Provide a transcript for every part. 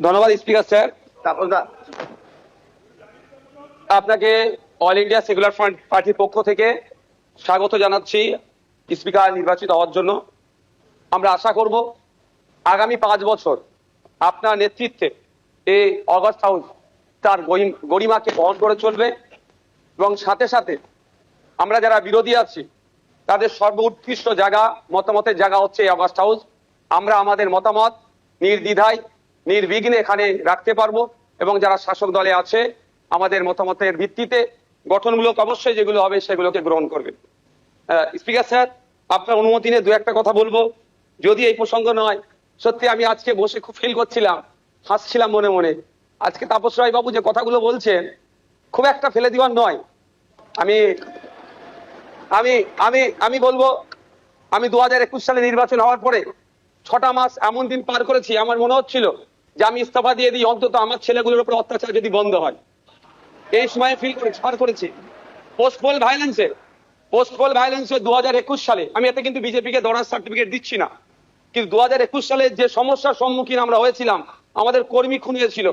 ধন্যবাদ speaker sir. আপনাকে all India secular front পার্টির পক্ষ থেকে স্বাগত জানাচ্ছি স্পিকার নির্বাচিত হওয়ার জন্য। আমরা আশা করব আগামী 5 বছর আপনার নেতৃত্বে এই অগাস্ট হাউস তার গরিমাকে বহন করে চলবে এবং সাথে সাথে আমরা যারা বিরোধী আছি তাদের সর্বোৎকৃষ্ট জায়গা মতামতের জায়গা হচ্ছে এই অগাস্ট হাউস। আমরা আমাদের মতামত নির্দ্বিধায় নির্বিঘ্নে এখানে রাখতে পারবো এবং যারা শাসক দলে আছে আমাদের মতামতের ভিত্তিতে গঠনমূলক অবশ্যই যেগুলো হবে সেগুলোকে গ্রহণ করবে। স্পিকার স্যার, আপনার অনুমতি নিয়ে দু একটা কথা বলবো, যদি এই প্রসঙ্গ নয়। সত্যি আমি আজকে বসে খুব ফিল করছিলাম, হাসছিলাম মনে মনে। আজকে তাপস রায় বাবু যে কথাগুলো বলছেন খুব একটা ফেলে দেওয়ার নয়। আমি আমি আমি আমি বলবো, আমি 2021 সালে নির্বাচন হওয়ার পরে 6টা মাস এমন দিন পার করেছি, আমার মনে হচ্ছিল যে আমি ইস্তফা দিয়ে দিই, অন্তত আমার ছেলেগুলোর উপর অত্যাচার যদি বন্ধ হয়। এই সময় ফিল করে পার করেছি পোস্টপোল ভায়োলেন্সে 2021 সালে। আমি এতে কিন্তু বিজেপিকে দরার সার্টিফিকেট দিচ্ছি না, কিন্তু 2021 সালে যে সমস্যার সম্মুখীন আমরা হয়েছিলাম, আমাদের কর্মী খুন হয়েছিল,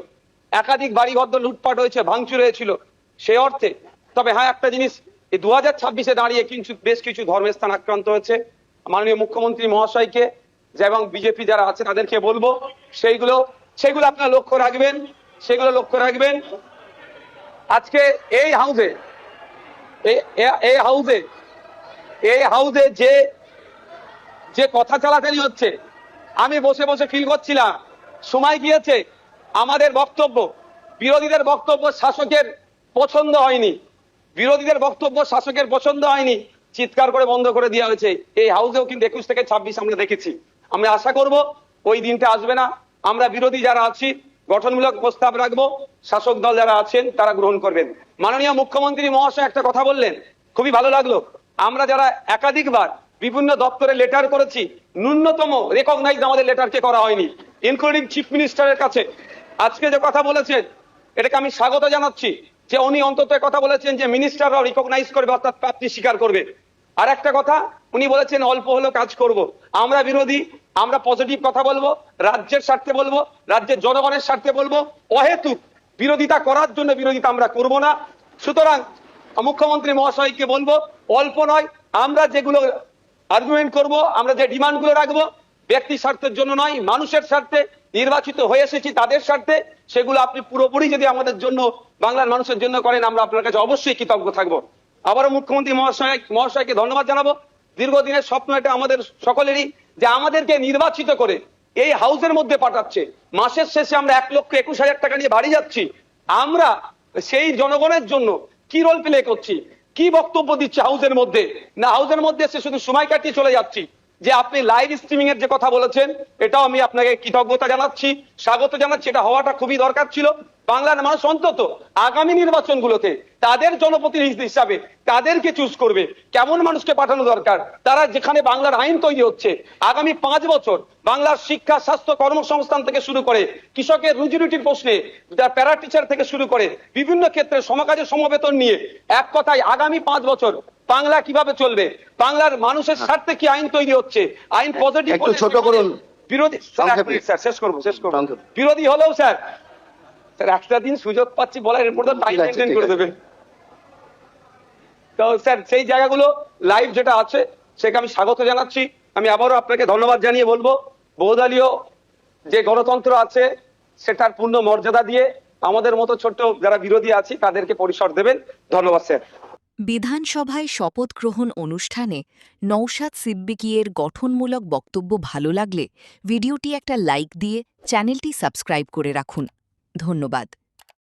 একাধিক বাড়িঘর লুটপাট হয়েছে, ভাঙচুর হয়েছিল সেই অর্থে। তবে হ্যাঁ, একটা জিনিস, এই 2026-এ দাঁড়িয়ে কিন্তু বেশ কিছু ধর্মের স্থান আক্রান্ত হয়েছে। মাননীয় মুখ্যমন্ত্রী মহাশয়কে এবং বিজেপি যারা আছে তাদেরকে বলবো সেগুলো আপনারা লক্ষ্য রাখবেন, সেগুলো লক্ষ্য রাখবেন। আজকে এই হাউসে যে কথা চালাচালি হচ্ছে, আমি বসে বসে ফিল করছিলাম সময় গিয়েছে আমাদের বক্তব্য, বিরোধীদের বক্তব্য শাসকের পছন্দ হয়নি, চিৎকার করে বন্ধ করে দেওয়া হয়েছে। এই হাউসেও কিন্তু 21 থেকে 26 আমরা দেখেছি। আমরা আশা করব ওই দিনটা আসবে না। আমরা বিরোধী যারা আছি গঠনমূলক প্রস্তাব রাখবো, শাসক দল যারা আছেন তারা গ্রহণ করবেন। মাননীয় মুখ্যমন্ত্রী মহাশয় একটা কথা বললেন, খুবই ভালো লাগলো। আমরা যারা একাধিকবার বিভিন্ন দপ্তরে লেটার করেছি, ন্যূনতম রেকগনাইজ আমাদের লেটারকে করা হয়নি, ইনক্লুডিং চিফ মিনিস্টারের কাছে। আজকে যে কথা বলেছেন এটাকে আমি স্বাগত জানাচ্ছি, যে উনি অন্তত কথা বলেছেন যে মিনিস্টাররাও রিকগনাইজ করবে, অর্থাৎ প্রাপ্তি স্বীকার করবে। আর একটা কথা উনি বলেছেন অল্প হলেও কাজ করব। আমরা বিরোধী, আমরা পজিটিভ কথা বলবো, রাজ্যের স্বার্থে বলবো, রাজ্যের জনগণের স্বার্থে বলবো। অহেতুক বিরোধিতা করার জন্য বিরোধিতা আমরা করব না। সুতরাং মুখ্যমন্ত্রী মহাশয়কে বলবো, অল্প নয়, আমরা যেগুলো আর্গুমেন্ট করব, আমরা যে ডিমান্ডগুলো রাখবো, ব্যক্তি স্বার্থের জন্য নয়, মানুষের স্বার্থে, নির্বাচিত হয়ে এসেছি তাদের স্বার্থে, সেগুলো আপনি পুরোপুরি যদি আমাদের জন্য, বাংলার মানুষের জন্য করেন, আমরা আপনার কাছে অবশ্যই কৃতজ্ঞ থাকবো। আবারও মুখ্যমন্ত্রী মহাশয়কে ধন্যবাদ জানাবো। দীর্ঘদিনের স্বপ্ন এটা আমাদের সকলেরই, যে আমাদেরকে নির্বাচিত করে এই হাউসের মধ্যে পাঠাচ্ছে। মাসের শেষে আমরা 1,21,000 টাকা নিয়ে বাড়ি যাচ্ছি। আমরা সেই জনগণের জন্য কি রোল প্লে করছি, কি বক্তব্য দিচ্ছি হাউসের মধ্যে? না, হাউসের মধ্যে এসে শুধু সময় কাটিয়ে চলে যাচ্ছি। যে আপনি লাইভ স্ট্রিমিং এর যে কথা বলেছেন, এটাও আমি আপনাকে কৃতজ্ঞতা জানাচ্ছি, স্বাগত জানাচ্ছি। এটা হওয়াটা খুবই দরকার ছিল। বাংলার মানুষ অন্তত আগামী নির্বাচনগুলোতে তাদের জনপ্রতিনিধি হিসাবে তাদেরকে চুজ করবে। কেমন মানুষকে পাঠানো দরকার, তারা যেখানে বাংলার আইন তৈরি হচ্ছে, আগামী 5 বছর বাংলার শিক্ষা, স্বাস্থ্য, কর্মসংস্থান থেকে শুরু করে কৃষকের রুজি রুটির প্রশ্নে, প্যারা টিচার থেকে শুরু করে বিভিন্ন ক্ষেত্রে সমকাজের সমবেতন নিয়ে, এক কথায় আগামী 5 বছর বাংলা কিভাবে চলবে, বাংলার মানুষের স্বার্থে কি আইন তৈরি হচ্ছে, আইন পজিটিভ। একটু ছোট করুন। বিরোধী স্যার, শেষ করবো। বিরোধী হলেও স্যার একটা দিন সুযোগ পাচ্ছি বলার, এরপর তো টাইম মেনটেন করে দেবেন। তো স্যার সেই জায়গাগুলো লাইভ যেটা আছে সেটা আমি স্বাগত জানাচ্ছি। আমি আবারও আপনাকে ধন্যবাদ জানিয়ে বলবো, বহুদলীয় যে গণতন্ত্র আছে সেটার পূর্ণ মর্যাদা দিয়ে আমাদের মতো ছোট্ট যারা বিরোধী আছি তাদেরকে পরিসর দেবেন। ধন্যবাদ স্যার। বিধানসভায় শপথ গ্রহণ অনুষ্ঠানে নওশাদ সিদ্দিকীর গঠনমূলক বক্তব্য ভালো লাগলে ভিডিওটি একটা লাইক দিয়ে চ্যানেলটি সাবস্ক্রাইব করে রাখুন। ধন্যবাদ।